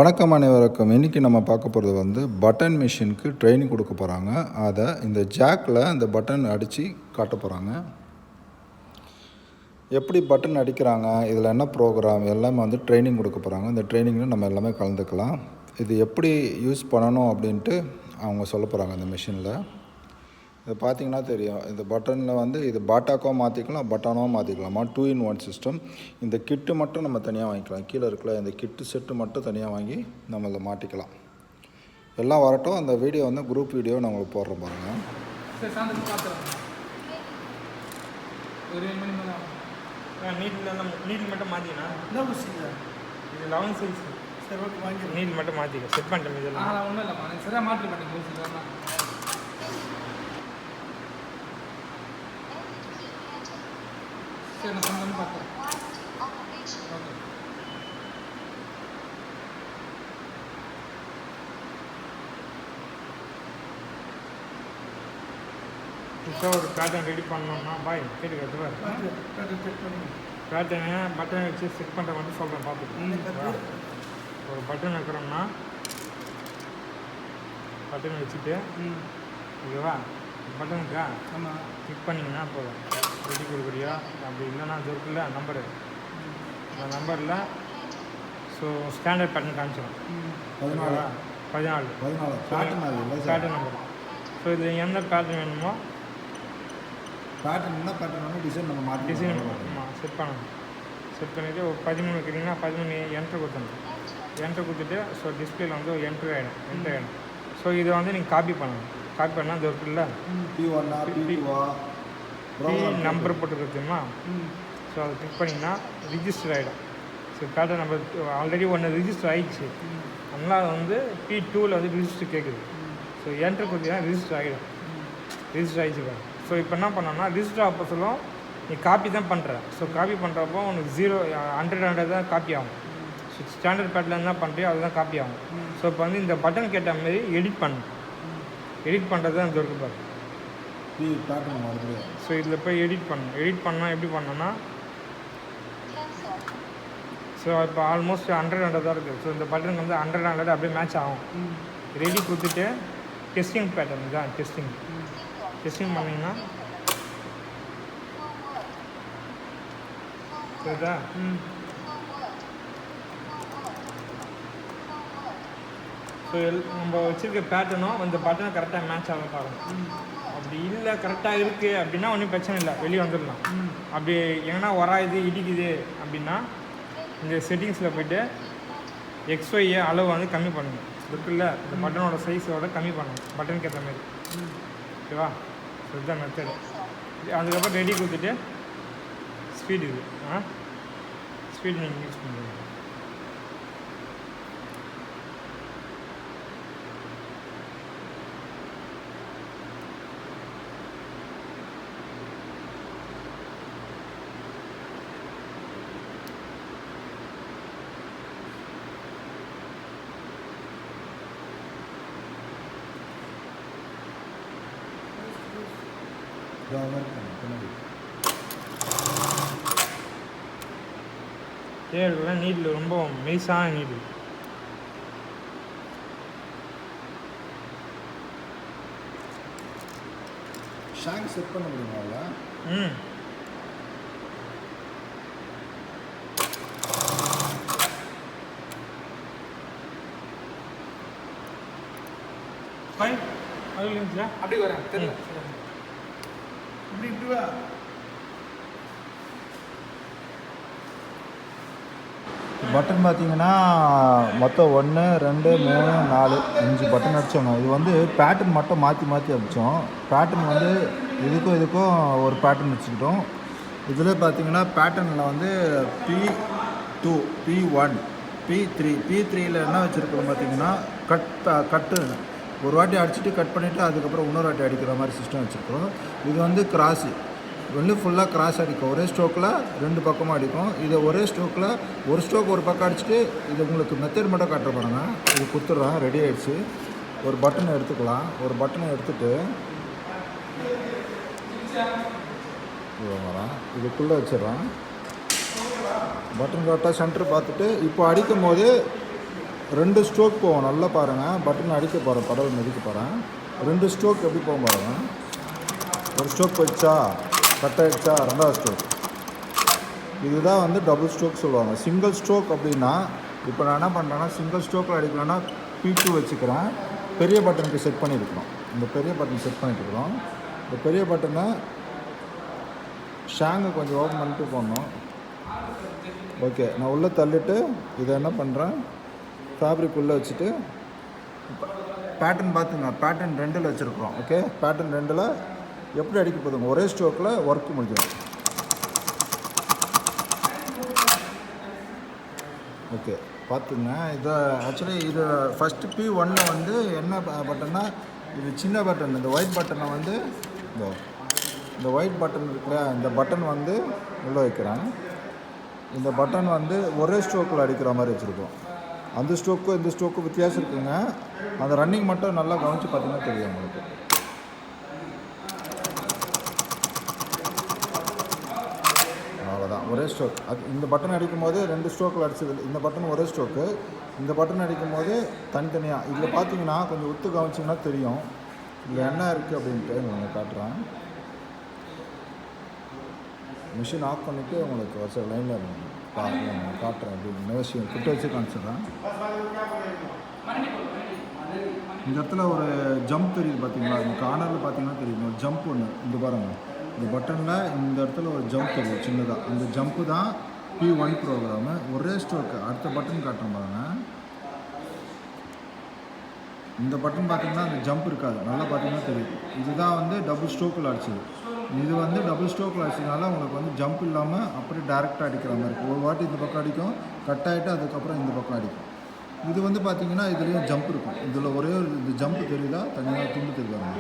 வணக்கம் அனைவருக்கும். இன்றைக்கி நம்ம பார்க்க போகிறது வந்து பட்டன் மிஷினுக்கு ட்ரைனிங் கொடுக்க போகிறாங்க. அதை இந்த ஜாக்கில் இந்த பட்டன் அடித்து காட்ட போகிறாங்க. எப்படி பட்டன் அடிக்கிறாங்க, இதில் என்ன ப்ரோக்ராம் எல்லாமே வந்து ட்ரைனிங் கொடுக்க போகிறாங்க. இந்த ட்ரைனிங்கில் நம்ம எல்லாமே கலந்துக்கலாம். இது எப்படி யூஸ் பண்ணணும் அப்படின்ட்டு அவங்க சொல்ல போகிறாங்க இந்த மிஷினில். இது பார்த்திங்கன்னா தெரியும், இந்த பட்டனில் வந்து இது பாட்டாக்கோ மாற்றிக்கலாம், பட்டானோ மாற்றிக்கலாமா. 2-in-1 system. இந்த கிட்டு மட்டும் நம்ம தனியாக வாங்கிக்கலாம். கீழே இருக்கிற இந்த கிட்டு செட்டு மட்டும் தனியாக வாங்கி நம்ம இதில் மாட்டிக்கலாம். எல்லாம் வரட்டும். அந்த வீடியோ வந்து குரூப் வீடியோ நான் உங்களுக்கு போடுறேன் பாருங்கள். நீட் மட்டும் மாற்றினா இது 11 சைஸ். சரி, ஓகே, வாங்கி நீட் மட்டும் மாற்றிக்க. செட் பண்ணிட்டேன். இதெல்லாம் ஒன்றும் இல்லைம்மா, சரியாக மாற்றி பண்ணிக்கலாம். சரி, நான் வந்து பார்க்குறேன். ஓகே, இப்போ ஒரு பேட்டர்ன் ரெடி பண்ணோம்னா பாய் கேட்டுக்கிறது பேட்டர்னு பட்டன் வச்சு செட் பண்ணுற மட்டும் சொல்கிறேன் பார்த்துட்டு. ஒரு பட்டன் வைக்கிறோம்னா பட்டன் வச்சுட்டு ஓகேவா, பட்டன் இருக்கா கிளிக் பண்ணிங்கன்னா போதும். ரெடி கொடுக்குறியா அப்படி இல்லைன்னா அது இருக்குல்ல நம்பரு, அந்த நம்பரில் ஸோ ஸ்டாண்டர்ட் பேட்டர்ன் காமிச்சிடும். 14 பேட்டர்ன் நம்பர். ஸோ இதில் எந்த பேட்டர்ன் வேணுமோ பேட்டர்ன் டிசைன் நம்ம மாற்றி டிசைன் செட் பண்ணணும். செட் பண்ணிவிட்டு ஒரு 13 வைக்கிறீங்கன்னா 13 என்ட்ரு கொடுத்தணும். என்ட்ரு கொடுத்துட்டு ஸோ டிஸ்பிளேல வந்து என்ட்ரு ஆகிடும். ஸோ இதை வந்து நீங்கள் காப்பி பண்ணணும். காப்பி பண்ணால் அது இருக்குல்ல நம்பர் போட்டுருக்குமா. ஸோ அதை கிளிக் பண்ணிங்கன்னா ரிஜிஸ்டர் ஆகிடும். ஸோ பேட்டர்ன் நம்பர் ஆல்ரெடி ஒன்று ரிஜிஸ்டர் ஆகிடுச்சு. அதனால் அது வந்து P2ல் வந்து ரிஜிஸ்டர் கேட்குது. ஸோ என்ட்ரு கொடுத்தீங்கன்னா ரிஜிஸ்டர் ஆகிடும். ரிஜிஸ்டர் ஆகிடுச்சு பாரு. ஸோ இப்போ என்ன பண்ணோம்னா ரிஜிஸ்டர் ஆக சொல்லும் நீ காப்பி தான் பண்ணுற. ஸோ காப்பி பண்ணுறப்போ உனக்கு 100 தான் காப்பி ஆகும். ஸோ ஸ்டாண்டர்ட் பேட்டில் என்ன பண்ணுறியோ அதுதான் காப்பி ஆகும். ஸோ இப்போ வந்து இந்த பட்டன் கேட்ட மாதிரி எடிட் பண்ணு. எடிட் பண்ணுறது தான் இந்த இருக்கு பாரு. ஸோ இதில் போய் எடிட் பண்ணணும். எடிட் பண்ணால் எப்படி பண்ணோன்னா ஸோ இப்போ ஆல்மோஸ்ட் 100 தான் இருக்குது. ஸோ இந்த பட்டனுக்கு வந்து 100 அப்படியே மேட்ச் ஆகும். ரெடி கொடுத்துட்டு டெஸ்டிங் பேட்டர்ன் தான் டெஸ்டிங் பண்ணிங்கன்னா சரிதா. ஸோ நம்ம வச்சுருக்க பேட்டர்னும் இந்த பட்டனை கரெக்டாக மேட்ச் ஆக பார்க்கணும். அப்படி இல்லை கரெக்டாக இருக்குது அப்படின்னா ஒன்றும் பிரச்சனை இல்லை, வெளியே வந்துடலாம். அப்படி எங்கன்னா வராது இடிக்குது அப்படின்னா இந்த செட்டிங்ஸில் போய்ட்டு XY அளவு வந்து கம்மி பண்ணணும். இருக்குல்ல இந்த பட்டனோட சைஸோட கம்மி பண்ணணும் பட்டனுக்கு ஏற்ற மாதிரி. ஓகேவா, இதுதான் மெத்தடு. அதுக்கப்புறம் ரெடி கொடுத்துட்டு ஸ்பீடு இது ஸ்பீடு நீங்கள் யூஸ் பண்ணுறீங்க. ஏன் நீடில் ரொம்ப மெய்ஸான நீடில். ஷாங்க் செட் பண்ண முடியுமா? அப்படி வரேன் தெரியல. இப்படி வா. பட்டன் பார்த்தீங்கன்னா மொத்தம் 1 2 3 4 5 பட்டன் அடித்தோங்க. இது வந்து பேட்டர்ன் மட்டும் மாற்றி அடித்தோம். பேட்டர்ன் வந்து இதுக்கும் ஒரு பேட்டர்ன் வச்சுக்கிட்டோம். இதில் பார்த்தீங்கன்னா பேட்டர்னில் வந்து P2 P1 P3யில் என்ன வச்சுருக்கோம் பார்த்தீங்கன்னா கட்டு ஒரு வாட்டி அடிச்சுட்டு கட் பண்ணிவிட்டு அதுக்கப்புறம் இன்னொரு வாட்டி அடிக்கிற மாதிரி சிஸ்டம் வச்சுருக்கோம். இது வந்து கிராஸு வந்து ஃபுல்லாக கிராஸ் அடிக்கும். ஒரே ஸ்ட்ரோக்கில் 2 பக்கமும் அடிக்கும். இதை ஒரே ஸ்ட்ரோக்கில் ஒரு ஸ்ட்ரோக் ஒரு பக்கம் அடிச்சுட்டு இது உங்களுக்கு மெத்தட் மட்டும் காட்ட பாருங்க. இது கொடுத்துட்றேன், ரெடி ஆகிடுச்சு. ஒரு பட்டனை எடுத்துக்கலாம். ஒரு பட்டனை எடுத்துகிட்டு வரேன், இதுக்குள்ளே வச்சிடறேன். பட்டன் கரெக்டாக சென்டர் பார்த்துட்டு இப்போ அடிக்கும் போது 2 ஸ்ட்ரோக் போகும். நல்லா பாருங்கள், பட்டன் அடிக்க போகிறேன், படல் மிதிக்க போகிறேன். 2 ஸ்ட்ரோக் எப்படி போகும் பாருங்கள். ஒரு ஸ்ட்ரோக் போயிடுச்சா, கட் ஆகிடுச்சா, 2வது ஸ்ட்ரோக். இதுதான் வந்து டபுள் ஸ்ட்ரோக் சொல்லுவாங்க. சிங்கிள் ஸ்ட்ரோக் அப்படின்னா, இப்போ நான் என்ன பண்ணுறேன்னா, சிங்கிள் ஸ்ட்ரோக்கில் அடிக்கணும்னா P2 வச்சுக்கிறேன். பெரிய பட்டனுக்கு செட் பண்ணியிருக்கிறோம். இந்த பெரிய பட்டன் செட் பண்ணிட்டுருக்கிறோம். இந்த பெரிய பட்டனை ஷாங்கை கொஞ்சம் ஓப்பன் பண்ணிட்டு போடணும். ஓகே, நான் உள்ளே தள்ளிட்டு இதை என்ன பண்ணுறேன், ஃபேப்ரிக் உள்ளே வச்சுட்டு பேட்டர்ன் பார்த்துங்க. பேட்டர்ன் 2ல் வச்சுருக்குறோம். ஓகே, பேட்டர்ன் 2ல் எப்படி அடிக்க போதுங்க, ஒரே ஸ்ட்ரோக்கில் ஒர்க் முடிஞ்சிடும். ஓகே, பார்த்துங்க. இதை ஆக்சுவலி இது ஃபஸ்ட்டு P1 வந்து என்ன பட்டன்னா, இது சின்ன பட்டன். இந்த ஒயிட் பட்டனை வந்து இந்த ஒயிட் பட்டன் இருக்குல்ல, இந்த பட்டன் வந்து உள்ளே வைக்கிறேன். இந்த பட்டன் வந்து ஒரே ஸ்ட்ரோக்கில் அடிக்கிற மாதிரி வச்சுருக்கோம். அந்த ஸ்ட்ரோக்கும் இந்த ஸ்ட்ரோக்கும் வித்தியாசம் இருக்குங்க. அந்த ரன்னிங் மட்டும் நல்லா கவனித்து பார்த்தீங்கன்னா தெரியும் உங்களுக்கு. அவ்வளோதான், ஒரே ஸ்ட்ரோக். அது இந்த பட்டன் அடிக்கும் போது 2 ஸ்ட்ரோக்கில் அடிச்சது. இந்த பட்டன் ஒரே ஸ்ட்ரோக்கு, இந்த பட்டன் அடிக்கும் போது தனித்தனியாக. இதில் பார்த்தீங்கன்னா கொஞ்சம் ஒத்து கவனிச்சிங்கன்னா தெரியும் இதில் என்ன இருக்குது அப்படின்ட்டு. நான் காட்டுறேன். மிஷின் ஆஃப் பண்ணிவிட்டு உங்களுக்கு ஒரு சில லைனில் காட்டுறேன். அப்படின்னு விஷயம் கிட்ட வச்சு காமிச்சிடுறேன். இந்த இடத்துல ஒரு ஜம்ப் தெரியுது பார்த்தீங்களா, இந்த கார்னரில் பார்த்தீங்கன்னா தெரியும் ஒரு ஜம்ப் ஒன்று. இந்த பாருங்கள், இந்த பட்டனில் இந்த இடத்துல ஒரு ஜம்ப் தெரியும் சின்னதாக. அந்த ஜம்ப்பு தான் P1 ப்ரோக்ராமு. ஒரே ஸ்ட்ரோக்கு. அடுத்த பட்டன் காட்டுறேன் பாருங்கள். இந்த பட்டன் பார்த்தீங்கன்னா அந்த ஜம்ப் இருக்காது, நல்லா பார்த்தீங்கன்னா தெரியும். இதுதான் வந்து டபுள் ஸ்ட்ரோக்கில் அடிச்சது. இது வந்து டபுள் ஸ்ட்ரோக்கில் அடிச்சதுனால உங்களுக்கு வந்து ஜம்ப் இல்லாமல் அப்படியே டேரெக்டாக அடிக்கிற மாதிரி இருக்கும். ஒரு வாட்டி இந்த பக்கம் அடிக்கும், கட் ஆகிட்டு அதுக்கப்புறம் இந்த பக்கம் அடிக்கும். இது வந்து பார்த்தீங்கன்னா இதுலேயும் ஜம்ப் இருக்கும். இதில் ஒரே ஒரு இது ஜம்ப் தெரியுதா, தனியாக துண்டு தெரியுதாங்க.